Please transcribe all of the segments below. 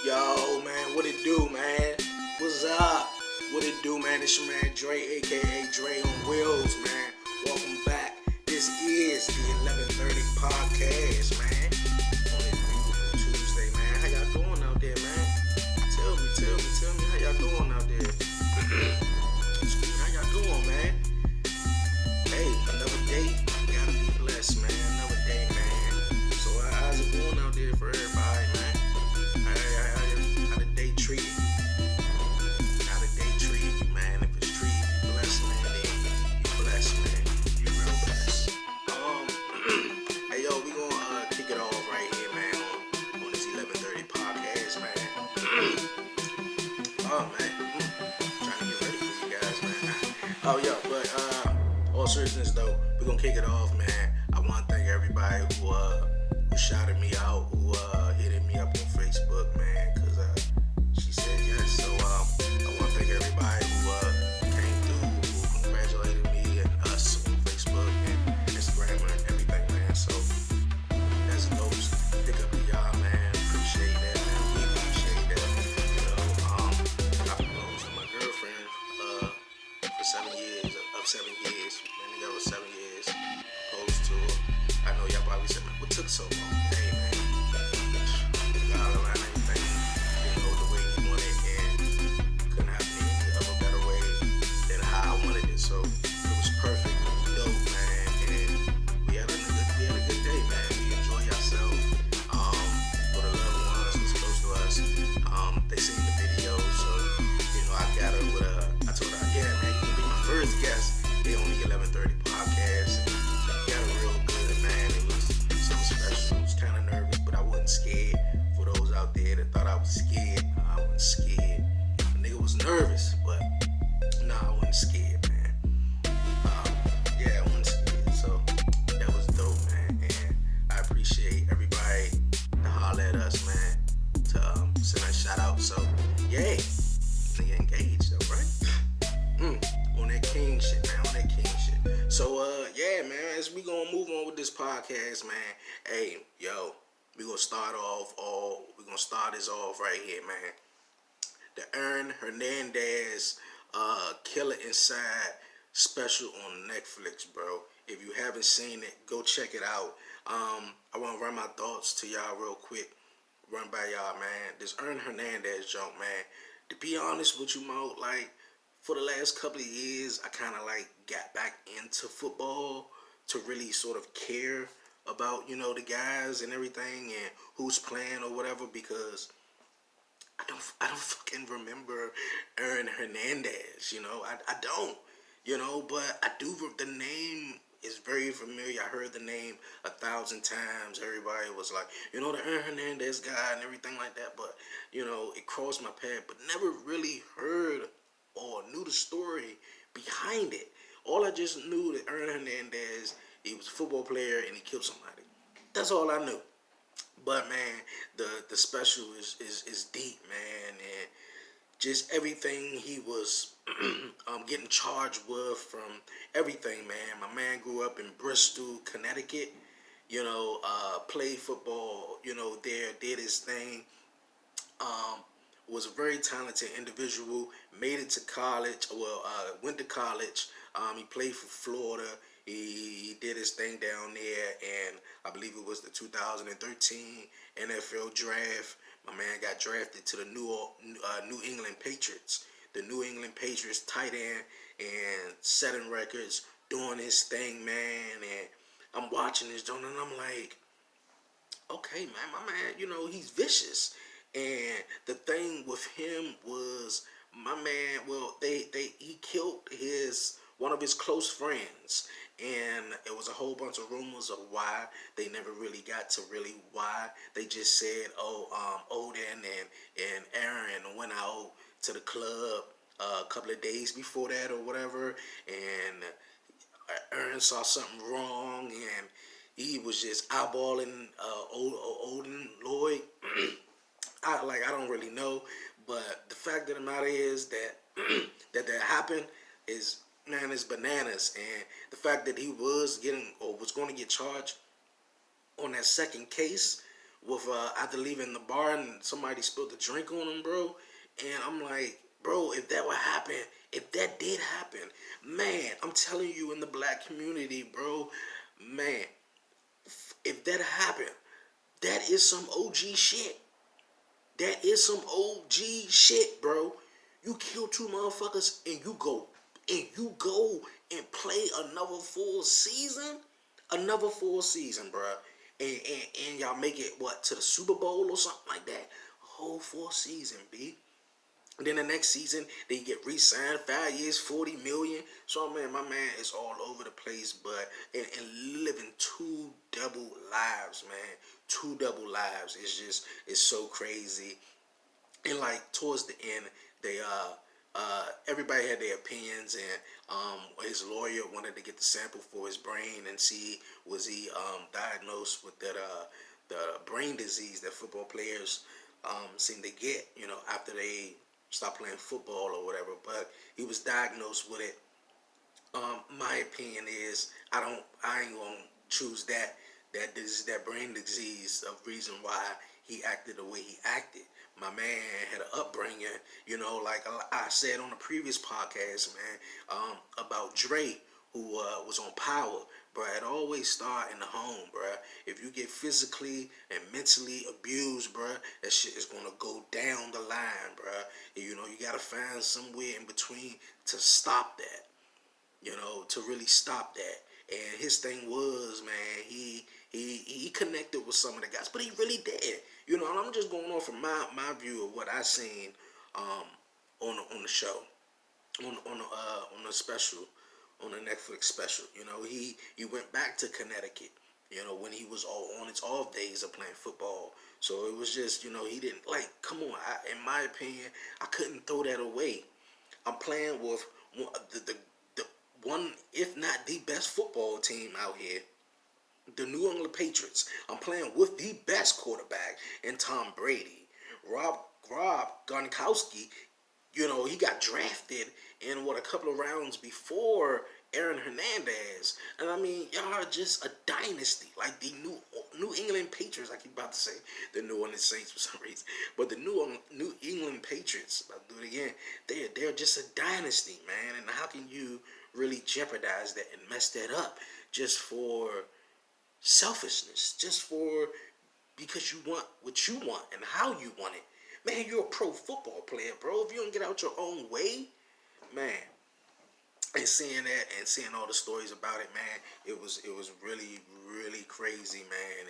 Yo, man, what it do, man? What's up? What it do, man? It's your man Dre, aka Dre on Wheels, man. Welcome back. This is the 11:30 podcast, man. On this beautiful Tuesday, man. How y'all doing out there, man? Tell me, how y'all doing out there? Excuse me, how y'all doing, man? Hey, another day. Gotta be blessed, man. Another day, man. So how's it going out there for everybody, man? How the day treat you? How the day treat you, man? If it's treating you blessed, man, then you blessed, man. You real blessed. Hey yo, we gonna kick it off right here, man, on this 11:30 podcast, man. Oh man, trying to get ready for you guys, man. Oh yeah, but all seriousness though, we gonna kick it off, man. I want to thank everybody who shouted me out, who hit me up on Facebook, man, because she said yes. So I want to thank everybody who came through, who congratulated me and us on Facebook and Instagram and everything, man. So that's dope. Pick up to y'all, man. Appreciate that, man. We appreciate that. You know, I proposed to my girlfriend for 7 years, of 7 years. Man, together was 7 years. Proposed to her. I know y'all probably said, man, what took so long? Hey, man. God around everything, you know, the way he wanted, and couldn't happen any of a better way than how I wanted it. So it was perfect. It was dope, man. And we had a good day, man. We enjoyed ourselves. For the loved ones that's close to us, they seen the video, so you know, I got her with I told her, yeah, man, you can be my first guest here on the 11:30 podcast. Got her real good, man. It was something special. I was kind of nervous, but I wasn't scared. For those out there that thought I was scared, I wasn't scared. The nigga was nervous, but nah, I wasn't scared, man. Yeah, I wasn't scared. So that was dope, man. And I appreciate everybody to holler at us, man, to send a shout out. So yeah, nigga engaged though, right? On that king shit, man. On that king shit. So yeah, man, as we gonna move on with this podcast, man. Hey, yo, we gonna start this off right here, man. The Aaron Hernandez Killer Inside special on Netflix, bro. If you haven't seen it, go check it out. I want to run my thoughts to y'all real quick. Run by y'all, man. This Aaron Hernandez junk, man. To be honest with you, Mo, like, for the last couple of years, I kind of like got back into football to really sort of care about, you know, the guys and everything and who's playing or whatever, because I don't fucking remember Aaron Hernandez, you know. I don't, you know, but I do. The name is very familiar. I heard the name 1,000 times. Everybody was like, you know, the Aaron Hernandez guy and everything like that. But, you know, it crossed my path, but never really heard or knew the story behind it. All I just knew that Aaron Hernandez, he was a football player and he killed somebody. That's all I knew. But man, the special is deep, man, and just everything he was getting charged with, from everything, man. My man grew up in Bristol, Connecticut. You know, played football. You know, there did his thing. Was a very talented individual. Made it to college. Well, went to college. He played for Florida. He did his thing down there, and I believe it was the 2013 NFL draft. My man got drafted to the New England Patriots. The New England Patriots tight end, and setting records, doing his thing, man. And I'm watching this, John, and I'm like, okay, man, my man, you know, he's vicious. And the thing with him was, my man, well, he killed one of his close friends, and it was a whole bunch of rumors of why. They never really got to really why. They just said, Odin and Aaron went out to the club a couple of days before that or whatever, and Aaron saw something wrong, and he was just eyeballing Odin Lloyd. I don't really know, but the fact of the matter is that that happened is, man, it's bananas. And the fact that he was going to get charged on that second case with after leaving the bar and somebody spilled the drink on him, bro. And I'm like, bro, if that would happen, if that did happen, man, I'm telling you, in the black community, bro, man, if that happened, that is some OG shit. That is some OG shit, bro. You kill two motherfuckers and you go and play another full season, bro. And y'all make it what, to the Super Bowl or something like that? A whole full season, B. And then the next season they get re-signed, 5 years, 40 million. So man, my man is all over the place, but and living two double lives, man. Two double lives. It's so crazy. And like towards the end, they everybody had their opinions, and his lawyer wanted to get the sample for his brain and see was he diagnosed with that the brain disease that football players seem to get, after they stop playing football or whatever. But he was diagnosed with it. My opinion is I ain't gonna choose that brain disease of reason why he acted the way he acted. My man had an upbringing, like I said on the previous podcast, man, about Dre, who was on Power, bro. It always start in the home, bro. If you get physically and mentally abused, bro, that shit is gonna go down the line, bro. You gotta find somewhere in between to stop that. To really stop that. And his thing was, man, he connected with some of the guys, but he really did. And I'm just going off from my view of what I seen on the show, on the special, on the Netflix special. He went back to Connecticut, when he was all on his off days of playing football. So it was just, he didn't, like, come on. In my opinion, I couldn't throw that away. I'm playing with the one, if not the best football team out here, the New England Patriots. I'm playing with the best quarterback in Tom Brady. Rob Gronkowski, he got drafted in a couple of rounds before Aaron Hernandez. And I mean, y'all are just a dynasty. Like the New England Patriots, I keep about to say the New Orleans Saints for some reason. But the New England Patriots, I'll do it again, they're just a dynasty, man. And how can you really jeopardize that and mess that up just for selfishness, because you want what you want and how you want it? Man, you're a pro football player, bro. If you don't get out your own way, man. And seeing that and seeing all the stories about it, man, it was really, really crazy, man.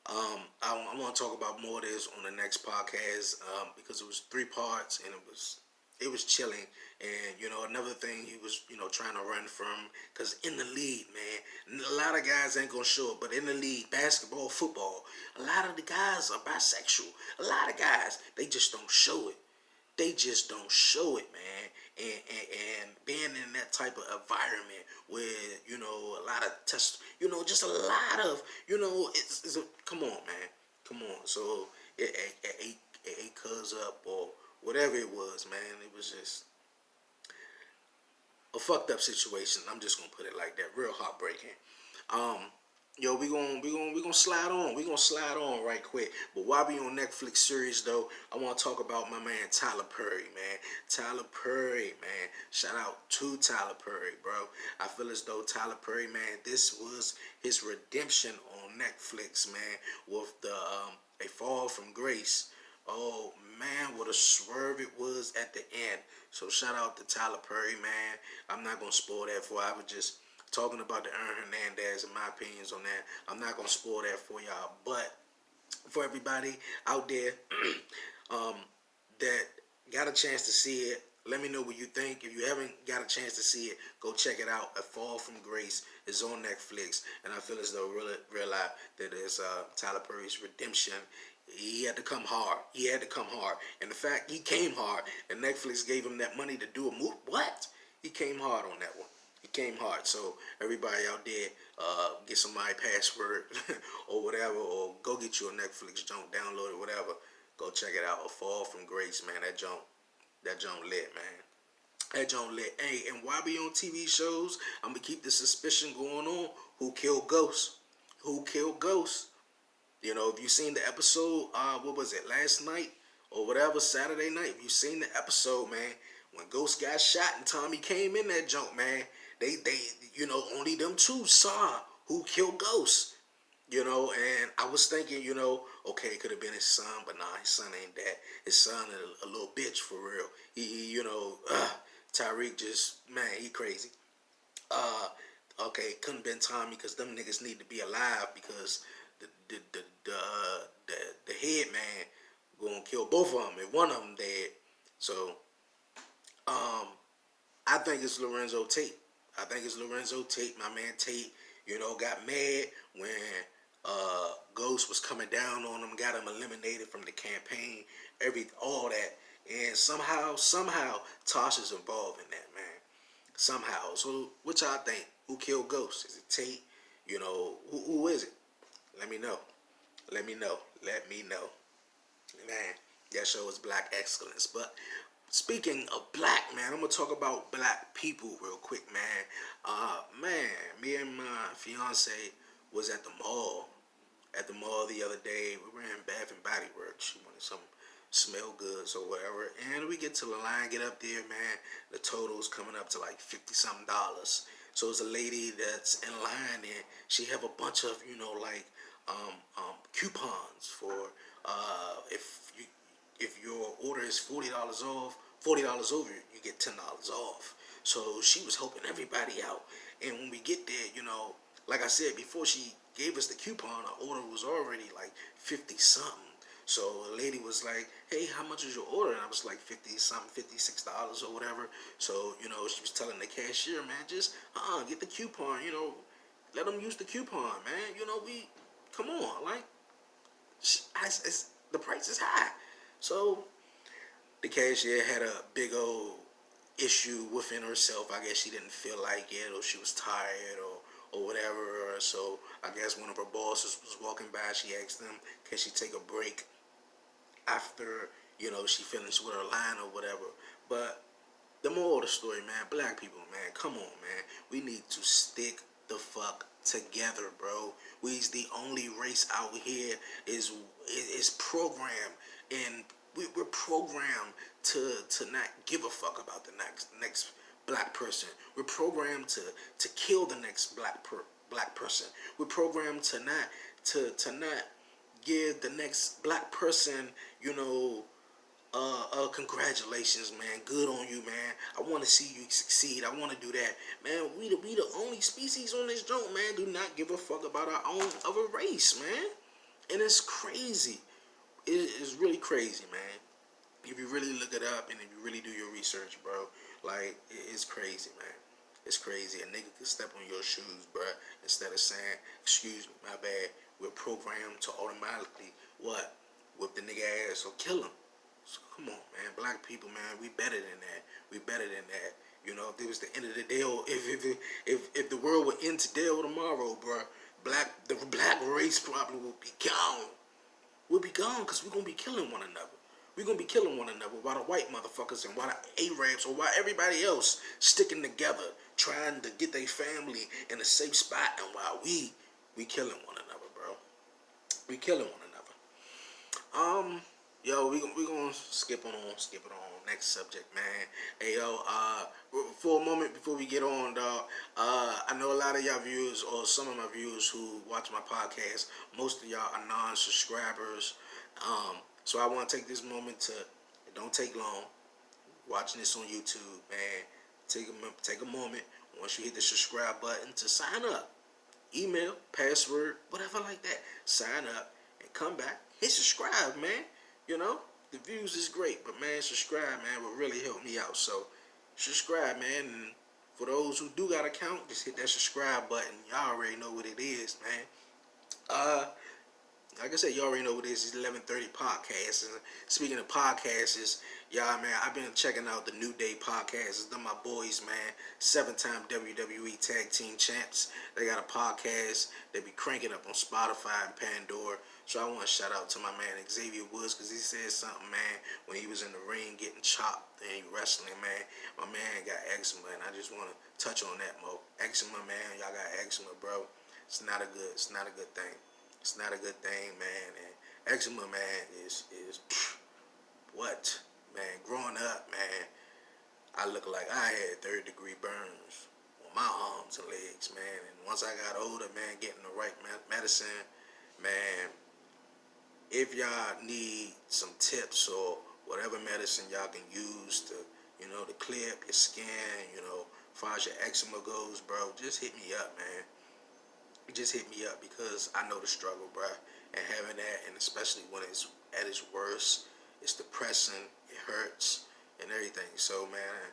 And I want to talk about more of this on the next podcast, because it was 3 parts and it was chilling. And another thing he was trying to run from, because in the league, man, a lot of guys ain't gonna show it, but in the league, basketball, football, a lot of the guys are bisexual. A lot of guys, they just don't show it. They just don't show it, man. And being in that type of environment where a lot of just a lot of it's come on, man, come on. So it cuz up or whatever it was, man. It was just a fucked up situation. I'm just gonna put it like that. Real heartbreaking. Yo, we gonna slide on. We gonna slide on right quick. But while we on Netflix series though, I want to talk about my man Tyler Perry, man. Tyler Perry, man. Shout out to Tyler Perry, bro. I feel as though Tyler Perry, man, this was his redemption on Netflix, man, with the A Fall from Grace. Oh man, what a swerve it was at the end. So shout out to Tyler Perry, man. I'm not gonna spoil that for. I was just talking about the Aaron Hernandez and my opinions on that. I'm not gonna spoil that for y'all, but for everybody out there that got a chance to see it, let me know what you think. If you haven't got a chance to see it, go check it out. A Fall from Grace is on Netflix, and I feel as though realize that it's Tyler Perry's redemption. He had to come hard. He had to come hard, and the fact he came hard, and Netflix gave him that money to do a movie. What? He came hard on that one. He came hard. So everybody out there, get some My Password or whatever, or go get you a Netflix junk, download it, whatever. Go check it out. A Fall from Grace, man. That junk lit, man. That junk lit. Hey, and while we on TV shows, I'm gonna keep the suspicion going on. Who killed Ghost? Who killed Ghost? You know, if you seen the episode, what was it, last night or whatever, Saturday night? If you seen the episode, man, when Ghost got shot and Tommy came in that junk, man, they, only them two saw who killed Ghost. You know, and I was thinking, okay, it could have been his son, but nah, his son ain't that. His son is a little bitch for real. Tyreek just, man, he crazy. Uh, okay, it couldn't have been Tommy because them niggas need to be alive because the head man gonna kill both of them if one of them dead. So, I think it's Lorenzo Tate. My man Tate, got mad when Ghost was coming down on him, got him eliminated from the campaign, all that. And somehow, Tasha's involved in that, man. Somehow. So, what y'all think? Who killed Ghost? Is it Tate? Who is it? Let me know. Man, that show is black excellence. But speaking of black, man, I'm gonna talk about black people real quick, man. Me and my fiance was at the mall. The other day. We were in Bath and Body Works. She wanted some smell goods or whatever. And we get to the line, get up there, man. The total's coming up to like $50-something. So it's a lady that's in line and she have a bunch of, coupons for if your order is $40 off, $40 over, you get $10 off. So she was helping everybody out. And when we get there, like I said, before she gave us the coupon, our order was already like 50-something. So the lady was like, hey, how much is your order? And I was like 50-something, $56 or whatever. So, she was telling the cashier, man, just get the coupon, let them use the coupon, man. Come on, like, the price is high. So the cashier had a big old issue within herself. I guess she didn't feel like it, or she was tired, or whatever. So I guess one of her bosses was walking by. She asked them, can she take a break after, she finished with her line or whatever. But the moral of the story, man, black people, man, come on, man. We need to stick the fuck together, bro. We's the only race out here is programmed, and we're programmed to not give a fuck about the next black person. We're programmed to kill the next black person. We're programmed to not give the next black person, congratulations, man. Good on you, man. I want to see you succeed. I want to do that, man. We the only species on this joint, man. Do not give a fuck about our own other race, man. And it's crazy. It is really crazy, man. If you really look it up and if you really do your research, bro, like, it's crazy, man. It's crazy. A nigga could step on your shoes, bro, instead of saying, excuse me, my bad. We're programmed to automatically, what? Whip the nigga ass or kill him. So come on, man. Black people, man, we better than that. If there was the end of the day, or if the world would end today or tomorrow, bro, the black race probably will be gone. We'll be gone because we're going to be killing one another. We're going to be killing one another while the white motherfuckers and while the Arabs or while everybody else sticking together, trying to get their family in a safe spot, and while we killing one another, bro. We killing one another. Yo, we gonna skip it on. Next subject, man. Hey, yo, for a moment before we get on, dog, I know a lot of y'all viewers, or some of my viewers who watch my podcast, most of y'all are non-subscribers. So I want to take this moment it don't take long, watching this on YouTube, man. Take a moment, once you hit the subscribe button, to sign up. Email, password, whatever like that. Sign up and come back. Hit subscribe, man. The views is great, but man, subscribe, man, will really help me out. So subscribe, man. And for those who do got an account, just hit that subscribe button. Y'all already know what it is, man. Like I said, you already know what it is. It's 11:30 podcast. And speaking of podcasts, y'all, man, I've been checking out the New Day podcast. They're my boys, man. 7-time WWE Tag Team Champs. They got a podcast. They be cranking up on Spotify and Pandora. So I want to shout out to my man Xavier Woods, because he said something, man, when he was in the ring getting chopped and he wrestling, man. My man got eczema, and I just want to touch on that, Mo. Eczema, man. Y'all got eczema, bro. It's not a good thing. It's not a good thing, man. And eczema, man, is what, man. Growing up, man, I looked like I had third-degree burns on my arms and legs, man. And once I got older, man, getting the right medicine, man. If y'all need some tips or whatever medicine y'all can use to, to clear up your skin, as far as your eczema goes, bro, just hit me up, man. Just hit me up because I know the struggle, bro. And having that, and especially when it's at its worst, it's depressing, it hurts, and everything. So, man,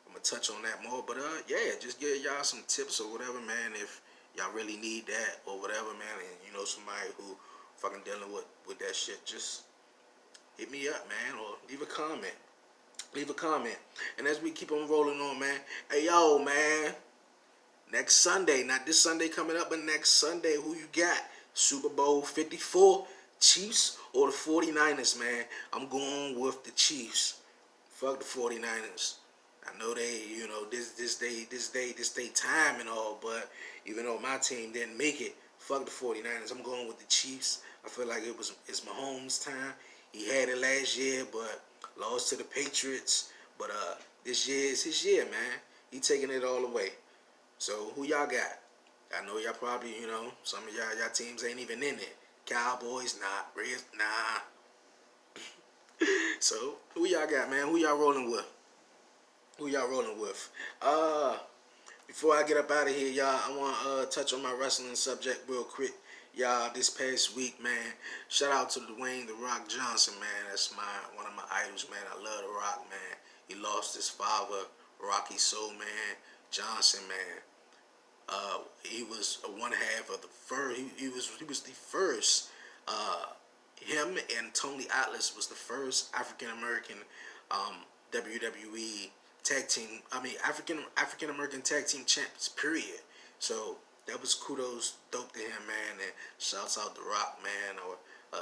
I'm going to touch on that more. But, yeah, just give y'all some tips or whatever, man, if y'all really need that or whatever, man. And, somebody who fucking dealing with that shit, just hit me up, man, or leave a comment. Leave a comment. And as we keep on rolling on, man, hey, yo, man, next Sunday, not this Sunday coming up, but next Sunday, who you got? Super Bowl 54, Chiefs or the 49ers, man? I'm going with the Chiefs. Fuck the 49ers. I know they, this day time and all, but even though my team didn't make it, fuck the 49ers. I'm going with the Chiefs. I feel like it's Mahomes' time. He had it last year, but lost to the Patriots. But this year is his year, man. He taking it all away. So who y'all got? I know y'all probably, some of y'all teams ain't even in it. Cowboys, nah. Reds, nah. So who y'all got, man? Who y'all rolling with? Who y'all rolling with? Before I get up out of here, y'all, I want to touch on my wrestling subject real quick. Y'all, this past week, man, shout out to Dwayne The Rock Johnson, man. That's one of my idols, man. I love The Rock, man. He lost his father, Rocky Soul, man. Johnson, man. He was one half of the first. He was the first. Him and Tony Atlas was the first African American WWE tag team. African American tag team champs. Period. So that was kudos, dope to him, man. And shouts out to Rock, man. Or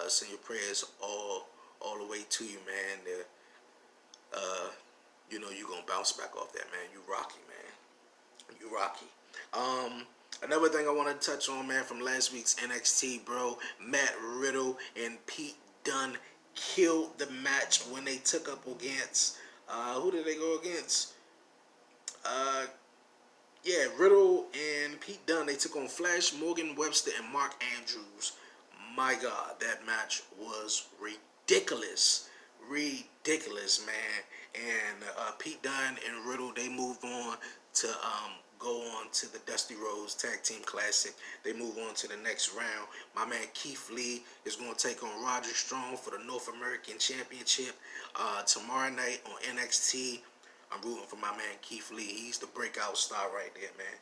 send your prayers all the way to you, man. You gonna bounce back off that, man. You Rocky, man. You Rocky. Another thing I want to touch on, man, from last week's NXT, bro. Matt Riddle and Pete Dunne killed the match when they took up against, who did they go against? Riddle and Pete Dunne. They took on Flash, Morgan Webster, and Mark Andrews. My God, that match was ridiculous. Ridiculous, man. And Pete Dunne and Riddle, they moved on to go on to the Dusty Rhodes Tag Team Classic. They move on to the next round. My man Keith Lee is going to take on Roger Strong for the North American Championship tomorrow night on NXT. I'm rooting for my man Keith Lee. He's the breakout star right there, man.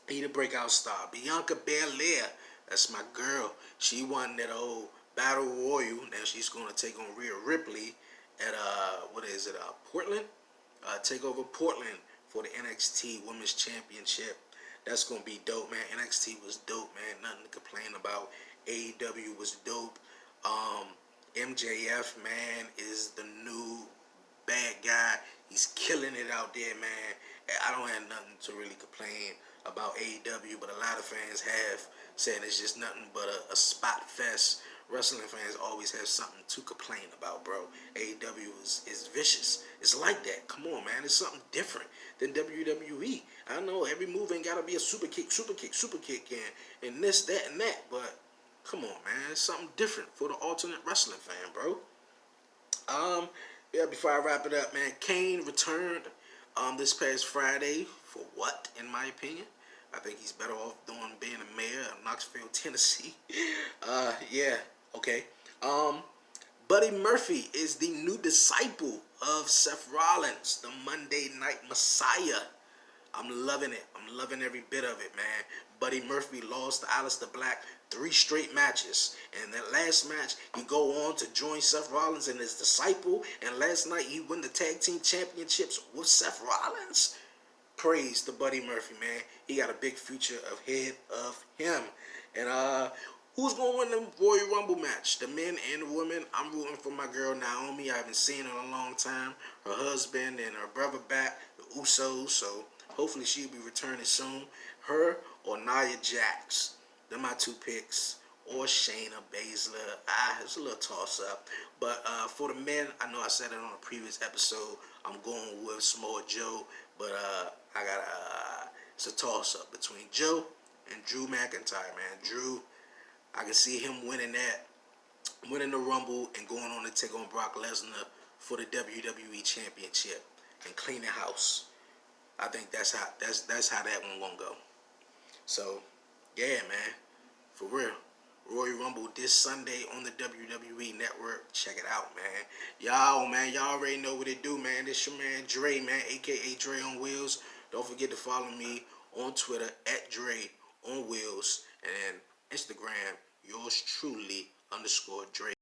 He the breakout star. Bianca Belair, that's my girl. She won that old Battle Royal. Now she's going to take on Rhea Ripley at Portland? Takeover Portland for the NXT Women's Championship. That's going to be dope, man. NXT was dope, man. Nothing to complain about. AEW was dope. MJF, man, is the new bad guy. He's killing it out there, man. I don't have nothing to really complain about AEW, but a lot of fans have said it's just nothing but a spot fest. Wrestling fans always have something to complain about, bro. AEW is vicious. It's like that. Come on, man. It's something different than WWE. I know every move ain't got to be a super kick, and this, that, and that. But come on, man. It's something different for the alternate wrestling fan, bro. Before I wrap it up, man, Kane returned this past Friday for what, in my opinion? I think he's better off doing being a mayor of Knoxville, Tennessee. Okay. Buddy Murphy is the new disciple of Seth Rollins, the Monday Night Messiah. I'm loving it. I'm loving every bit of it, man. Buddy Murphy lost to Aleister Black 3 straight matches. And that last match, he go on to join Seth Rollins and his disciple. And last night, he won the Tag Team Championships with Seth Rollins. Praise to Buddy Murphy, man. He got a big future ahead of him. And who's going to win the Royal Rumble match? The men and the women. I'm rooting for my girl Naomi. I haven't seen her in a long time. Her husband and her brother back, the Usos. So hopefully she'll be returning soon. Her or Nia Jax. They're my 2 picks. or Shayna Baszler. It's a little toss-up. But for the men, I know I said it on a previous episode, I'm going with Samoa Joe. But I got it's a toss-up between Joe and Drew McIntyre, man. Drew, I can see him winning the Rumble and going on to take on Brock Lesnar for the WWE Championship and cleaning house. I think that's how that one gonna go. So, yeah, man, for real. Royal Rumble this Sunday on the WWE Network. Check it out, man. Y'all already know what it do, man. This your man Dre, man, aka Dre on Wheels. Don't forget to follow me on Twitter at Dre on Wheels and Instagram, yours truly _Dre.